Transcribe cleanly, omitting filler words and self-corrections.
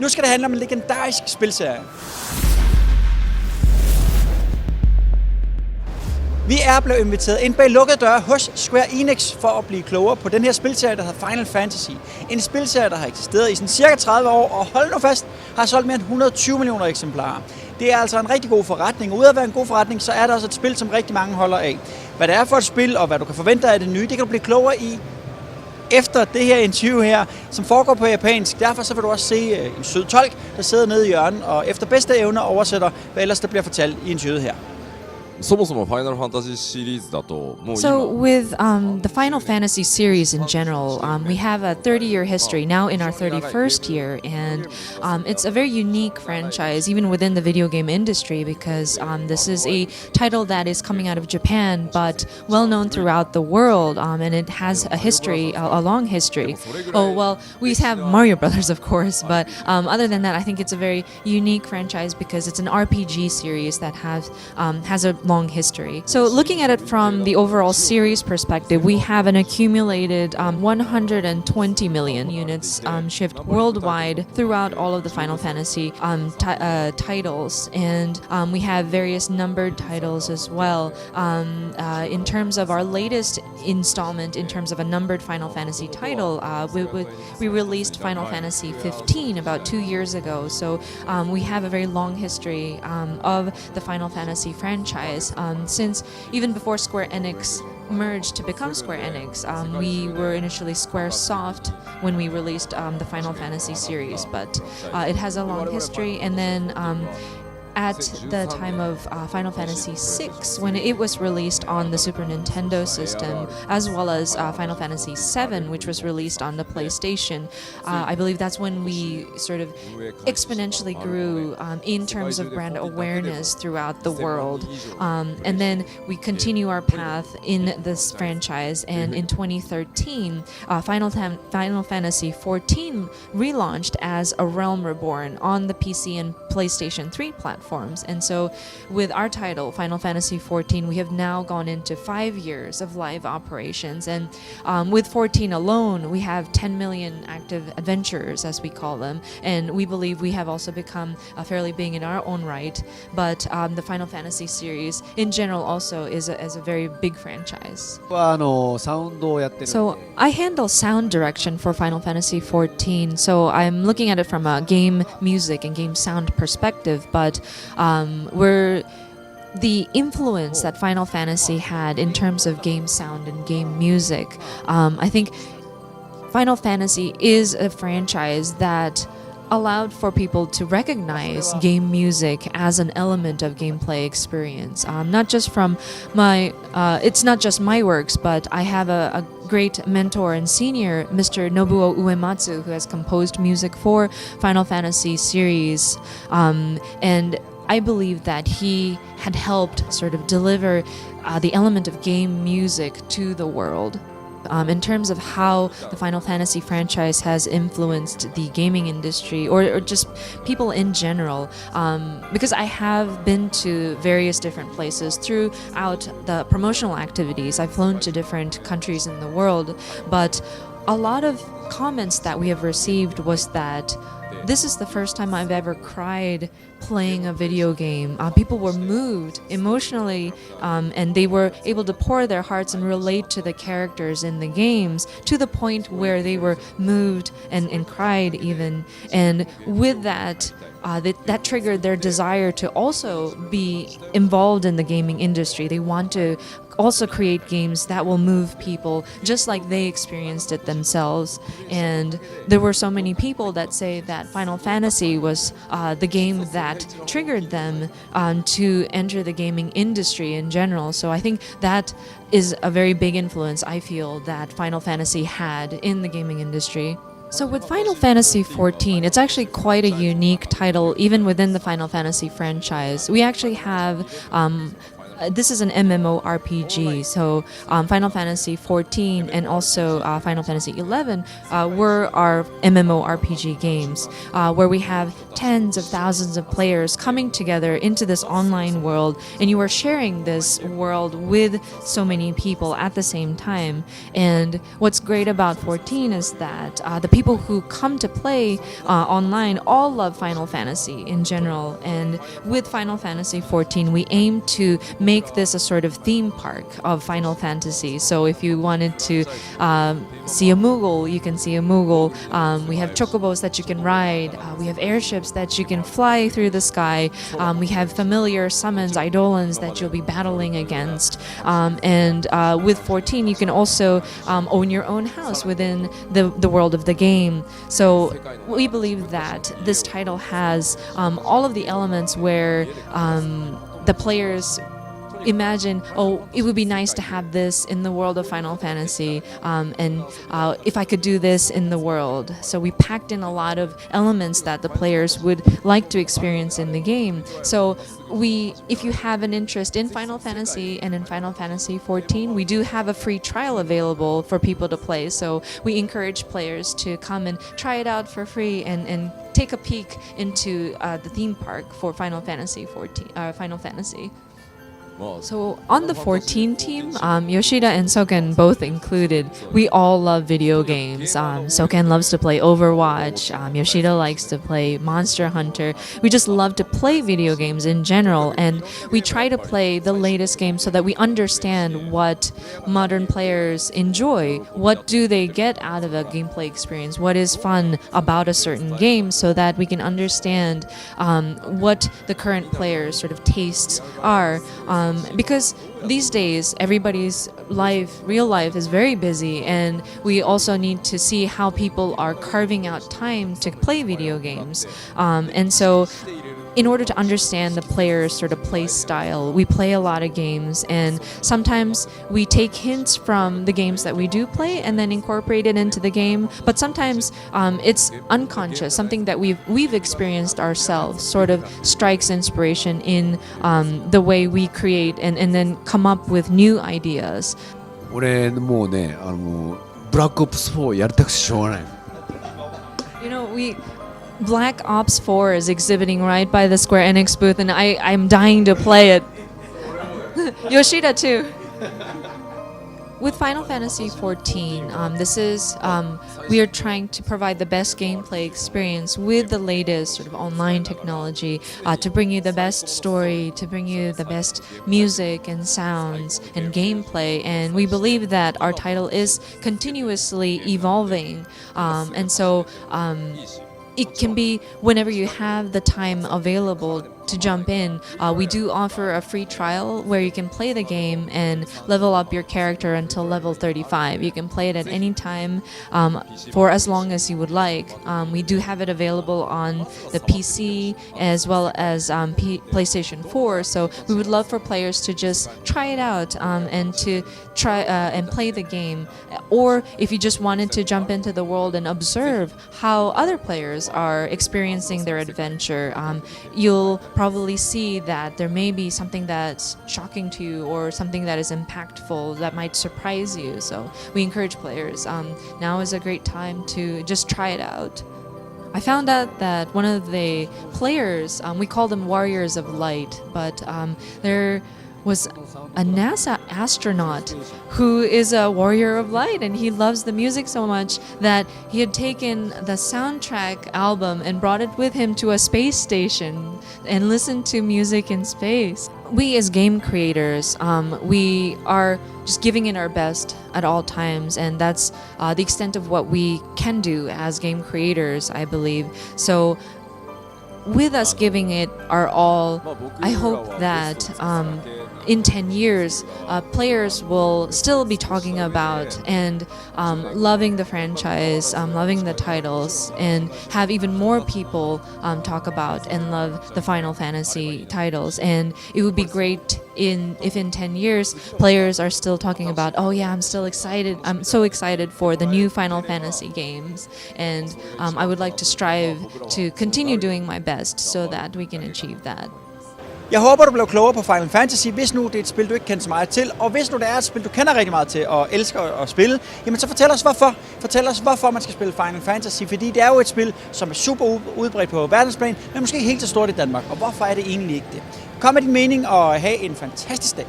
Nu skal det handle om en legendarisk spilserie. Vi er blevet inviteret ind bag lukkede døre hos Square Enix for at blive klogere på den her spilserie, der hedder Final Fantasy. En spilserie, der har eksisteret i sådan cirka 30 år, og hold nu fast, har solgt mere end 120 millioner eksemplarer. Det er altså en rigtig god forretning, og ud af at være en god forretning, så er der også et spil, som rigtig mange holder af. Hvad det er for et spil, og hvad du kan forvente af det nye, det kan du blive klogere i efter det her interview her, som foregår på japansk. Derfor så vil du også se en sød tolk, der sidder nede i hjørnet, og efter bedste evne oversætter, hvad ellers der bliver fortalt i interviewet her. So with the Final Fantasy series in general, we have a 30-year history, now in our 31st year, and it's a very unique franchise, even within the video game industry, because this is a title that is coming out of Japan, but well known throughout the world, and it has a history, a long history. Oh, well, we have Mario Brothers, of course, but other than that, I think it's a very unique franchise because it's an RPG series that has a long history. So looking at it from the overall series perspective, we have an accumulated 120 million units shipped worldwide throughout all of the Final Fantasy titles, and we have various numbered titles as well. In terms of our latest installment, in terms of a numbered Final Fantasy title, we released Final Fantasy 15 about 2 years ago, so we have a very long history of the Final Fantasy franchise. Since even before Square Enix merged to become Square Enix, we were initially Squaresoft when we released the Final Fantasy series, but it has a long history. And then at the time of Final Fantasy VI, when it was released on the Super Nintendo system, as well as Final Fantasy VII, which was released on the PlayStation, I believe that's when we sort of exponentially grew in terms of brand awareness throughout the world. And then we continue our path in this franchise, and in 2013, Final Fantasy XIV relaunched as A Realm Reborn on the PC and PlayStation 3 platforms. And so with our title, Final Fantasy XIV, we have now gone into 5 years of live operations. And with 14 alone, we have 10 million active adventurers, as we call them. And we believe we have also become fairly big in our own right. But the Final Fantasy series in general also is a very big franchise. So I handle sound direction for Final Fantasy XIV. So I'm looking at it from a game music and game sound perspective, but where the influence that Final Fantasy had in terms of game sound and game music, I think Final Fantasy is a franchise that allowed for people to recognize game music as an element of gameplay experience. Not just from my, it's not just my works, but I have a great mentor and senior, Mr. Nobuo Uematsu, who has composed music for Final Fantasy series, and I believe that he had helped sort of deliver the element of game music to the world. In terms of how the Final Fantasy franchise has influenced the gaming industry or just people in general, because I have been to various different places throughout the promotional activities. I've flown to different countries in the world, but a lot of comments that we have received was that this is the first time I've ever cried playing a video game. People were moved emotionally, and they were able to pour their hearts and relate to the characters in the games to the point where they were moved and cried even. And with that, that triggered their desire to also be involved in the gaming industry. They want to also create games that will move people just like they experienced it themselves. And there were so many people that say that Final Fantasy was the game that triggered them to enter the gaming industry in general. So I think that is a very big influence, I feel, that Final Fantasy had in the gaming industry. So with Final Fantasy XIV, it's actually quite a unique title even within the Final Fantasy franchise. We actually have this is an MMORPG, so Final Fantasy 14 and also Final Fantasy 11 were our MMORPG games, where we have tens of thousands of players coming together into this online world, and you are sharing this world with so many people at the same time. And what's great about 14 is that the people who come to play online all love Final Fantasy in general, and with Final Fantasy 14 we aim to make this a sort of theme park of Final Fantasy. So if you wanted to see a Moogle, you can see a Moogle. We have chocobos that you can ride. We have airships that you can fly through the sky. We have familiar summons, eidolons that you'll be battling against. And with 14, you can also own your own house within the world of the game. So we believe that this title has all of the elements where the players imagine, oh, it would be nice to have this in the world of Final Fantasy, and if I could do this in the world. So we packed in a lot of elements that the players would like to experience in the game. So if you have an interest in Final Fantasy and in Final Fantasy 14, we do have a free trial available for people to play. So we encourage players to come and try it out for free and take a peek into the theme park for Final Fantasy 14. Final Fantasy. So on the 14 team, Yoshida and Soken both included, we all love video games. Soken loves to play Overwatch, Yoshida likes to play Monster Hunter. We just love to play video games in general, and we try to play the latest games so that we understand what modern players enjoy. What do they get out of a gameplay experience? What is fun about a certain game, so that we can understand what the current players' sort of tastes are. Because these days everybody's real life is very busy, and we also need to see how people are carving out time to play video games. And so in order to understand the player's sort of play style, we play a lot of games, and sometimes we take hints from the games that we do play and then incorporate it into the game. But sometimes it's unconscious, something that we've experienced ourselves sort of strikes inspiration in the way we create and then come up with new ideas. 俺もうね、ブラックオプス4やりたくてしょうがない。You know, Black Ops 4 is exhibiting right by the Square Enix booth, and I'm dying to play it. Yoshida too. With Final Fantasy 14, we are trying to provide the best gameplay experience with the latest sort of online technology, to bring you the best story, to bring you the best music and sounds and gameplay. And we believe that our title is continuously evolving, and so it can be whenever you have the time available to jump in. We do offer a free trial where you can play the game and level up your character until level 35. You can play it at any time for as long as you would like. We do have it available on the PC as well as PlayStation 4. So we would love for players to just try it out and to try and play the game. Or if you just wanted to jump into the world and observe how other players are experiencing their adventure, you'll probably see that there may be something that's shocking to you or something that is impactful that might surprise you. So we encourage players. Now is a great time to just try it out. I found out that one of the players, we call them Warriors of Light, but there was a NASA astronaut who is a warrior of light, and he loves the music so much that he had taken the soundtrack album and brought it with him to a space station and listened to music in space. We as game creators, we are just giving it our best at all times, and that's the extent of what we can do as game creators, I believe. So with us giving it our all, I hope that in 10 years, players will still be talking about and loving the franchise, loving the titles, and have even more people talk about and love the Final Fantasy titles. And it would be great if in 10 years players are still talking about, oh yeah, I'm so excited for the new Final Fantasy games, and I would like to strive to continue doing my best so that we can achieve that. Jeg håber, du blev klogere på Final Fantasy, hvis nu det er et spil, du ikke kender så meget til, og hvis nu det er et spil, du kender rigtig meget til og elsker at spille, jamen så fortæl os hvorfor. Fortæl os, hvorfor man skal spille Final Fantasy, fordi det er jo et spil, som er super udbredt på verdensplan, men måske ikke helt så stort i Danmark, og hvorfor er det egentlig ikke det? Kom med din mening og have en fantastisk dag.